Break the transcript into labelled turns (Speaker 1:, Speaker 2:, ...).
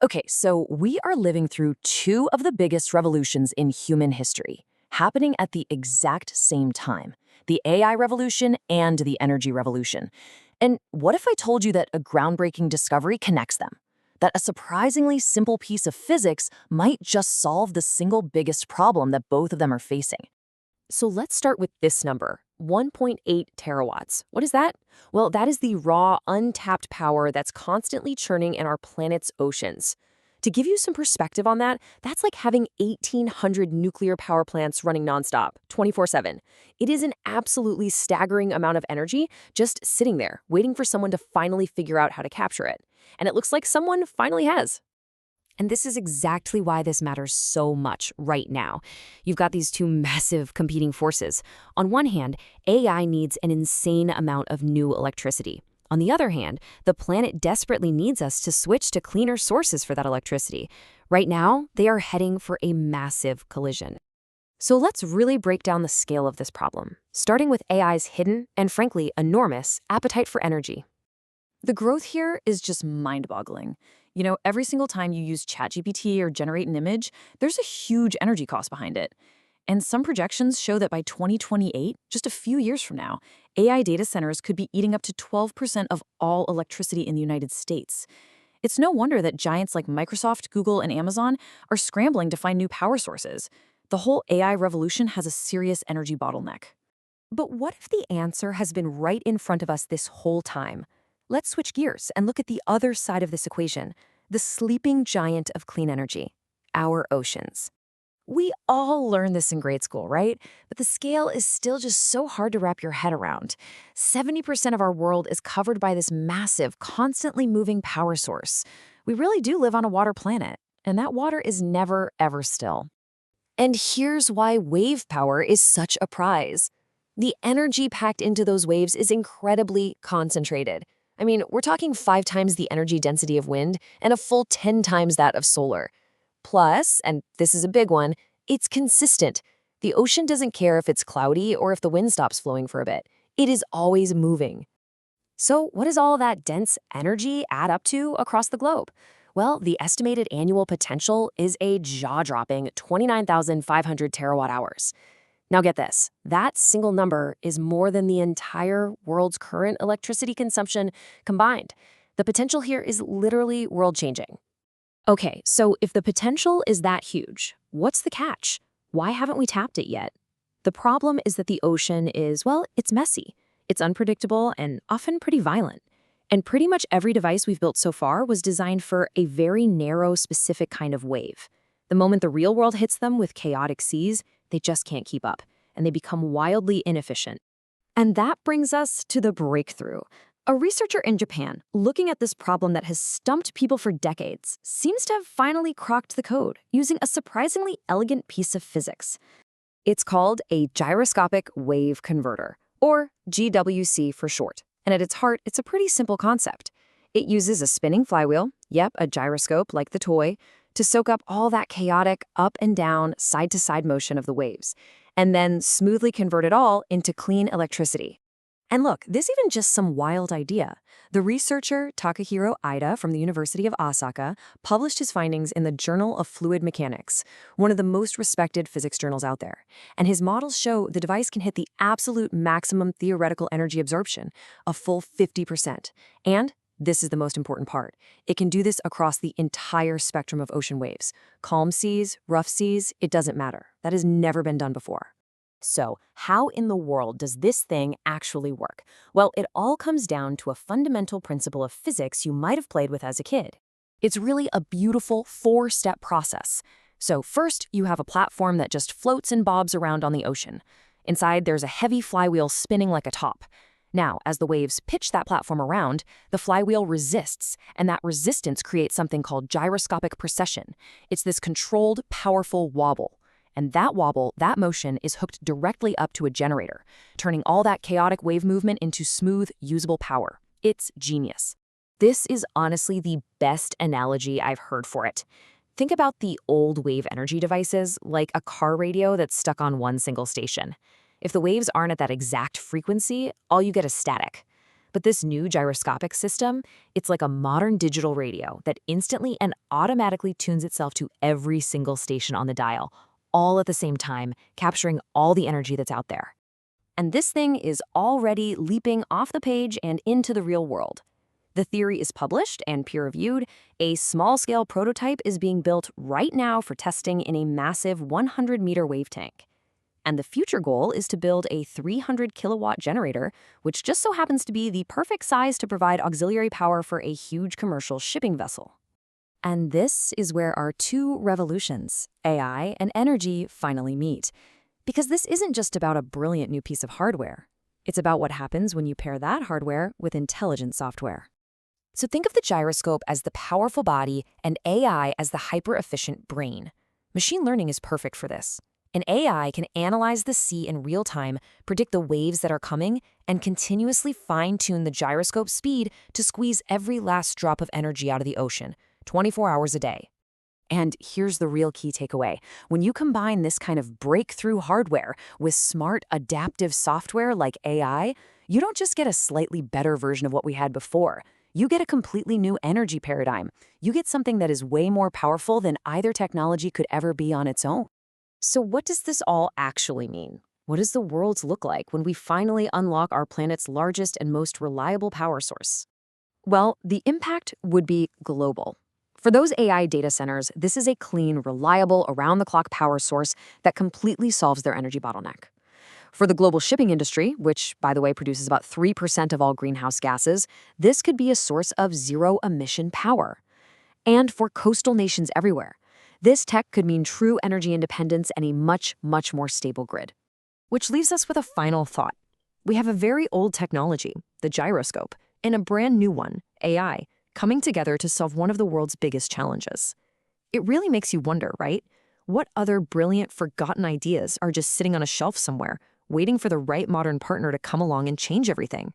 Speaker 1: Okay, so we are living through two of the biggest revolutions in human history, happening at the exact same time, the AI revolution and the energy revolution. And what if I told you that a groundbreaking discovery connects them? That a surprisingly simple piece of physics might just solve the single biggest problem that both of them are facing? So let's start with this number, 1.8 terawatts. What is that? Well, that is the raw, untapped power that's constantly churning in our planet's oceans. To give you some perspective on that, that's like having 1,800 nuclear power plants running nonstop, 24/7. It is an absolutely staggering amount of energy just sitting there, waiting for someone to finally figure out how to capture it. And it looks like someone finally has. And this is exactly why this matters so much right now. You've got these two massive competing forces. On one hand, AI needs an insane amount of new electricity. On the other hand, the planet desperately needs us to switch to cleaner sources for that electricity. Right now, they are heading for a massive collision. So let's really break down the scale of this problem, starting with AI's hidden and frankly enormous appetite for energy. The growth here is just mind-boggling. Every single time you use ChatGPT or generate an image, there's a huge energy cost behind it. And some projections show that by 2028, just a few years from now, AI data centers could be eating up to 12% of all electricity in the United States. It's no wonder that giants like Microsoft, Google, and Amazon are scrambling to find new power sources. The whole AI revolution has a serious energy bottleneck. But what if the answer has been right in front of us this whole time? Let's switch gears and look at the other side of this equation, the sleeping giant of clean energy, our oceans. We all learned this in grade school, right? But the scale is still just so hard to wrap your head around. 70% of our world is covered by this massive, constantly moving power source. We really do live on a water planet, and that water is never, ever still. And here's why wave power is such a prize. The energy packed into those waves is incredibly concentrated. I mean, we're talking 5 times the energy density of wind and a full 10 times that of solar. Plus, and this is a big one, it's consistent. The ocean doesn't care if it's cloudy or if the wind stops flowing for a bit. It is always moving. So what does all that dense energy add up to across the globe? Well, the estimated annual potential is a jaw-dropping 29,500 terawatt hours. Now get this, that single number is more than the entire world's current electricity consumption combined. The potential here is literally world-changing. Okay, so if the potential is that huge, what's the catch? Why haven't we tapped it yet? The problem is that the ocean is, well, it's messy. It's unpredictable and often pretty violent. And pretty much every device we've built so far was designed for a very narrow, specific kind of wave. The moment the real world hits them with chaotic seas, they just can't keep up, and they become wildly inefficient. And that brings us to the breakthrough. A researcher in Japan, looking at this problem that has stumped people for decades, seems to have finally cracked the code using a surprisingly elegant piece of physics. It's called a gyroscopic wave converter, or GWC for short. And at its heart, it's a pretty simple concept. It uses a spinning flywheel, yep, a gyroscope like the toy, to soak up all that chaotic up and down, side-to-side motion of the waves, and then smoothly convert it all into clean electricity. And look, this isn't just some wild idea. The researcher Takahito Iida from the University of Osaka published his findings in the Journal of Fluid Mechanics, one of the most respected physics journals out there. And his models show the device can hit the absolute maximum theoretical energy absorption, a full 50%. And this is the most important part. It can do this across the entire spectrum of ocean waves. Calm seas, rough seas, it doesn't matter. That has never been done before. So, how in the world does this thing actually work? Well, it all comes down to a fundamental principle of physics you might have played with as a kid. It's really a beautiful 4-step process. So first, you have a platform that just floats and bobs around on the ocean. Inside, there's a heavy flywheel spinning like a top. Now, as the waves pitch that platform around, the flywheel resists, and that resistance creates something called gyroscopic precession. It's this controlled, powerful wobble. And that wobble, that motion, is hooked directly up to a generator, turning all that chaotic wave movement into smooth, usable power. It's genius. This is honestly the best analogy I've heard for it. Think about the old wave energy devices, like a car radio that's stuck on one single station. If the waves aren't at that exact frequency, all you get is static.
Speaker 2: But this new gyroscopic system, it's like a modern digital radio that instantly and automatically tunes itself to every single station on the dial, all at the same time, capturing all the energy that's out there.
Speaker 1: And this thing is already leaping off the page and into the real world. The theory is published and peer-reviewed. A small-scale prototype is being built right now for testing in a massive 100-meter wave tank. And the future goal is to build a 300-kilowatt generator, which just so happens to be the perfect size to provide auxiliary power for a huge commercial shipping vessel. And this is where our two revolutions, AI and energy, finally meet. Because this isn't just about a brilliant new piece of hardware. It's about what happens when you pair that hardware with intelligent software. So think of the gyroscope as the powerful body and AI as the hyper-efficient brain. Machine learning is perfect for this. An AI can analyze the sea in real time, predict the waves that are coming, and continuously fine-tune the gyroscope speed to squeeze every last drop of energy out of the ocean, 24 hours a day. And here's the real key takeaway. When you combine this kind of breakthrough hardware with smart, adaptive software like AI, you don't just get a slightly better version of what we had before. You get a completely new energy paradigm. You get something that is way more powerful than either technology could ever be on its own. So what does this all actually mean? What does the world look like when we finally unlock our planet's largest and most reliable power source? Well, the impact would be global. For those AI data centers, this is a clean, reliable, around-the-clock power source that completely solves their energy bottleneck. For the global shipping industry, which, by the way, produces about 3% of all greenhouse gases, this could be a source of zero-emission power. And for coastal nations everywhere, this tech could mean true energy independence and a much, much more stable grid. Which leaves us with a final thought. We have a very old technology, the gyroscope, and a brand new one, AI, coming together to solve one of the world's biggest challenges. It really makes you wonder, right? What other brilliant, forgotten ideas are just sitting on a shelf somewhere, waiting for the right modern partner to come along and change everything?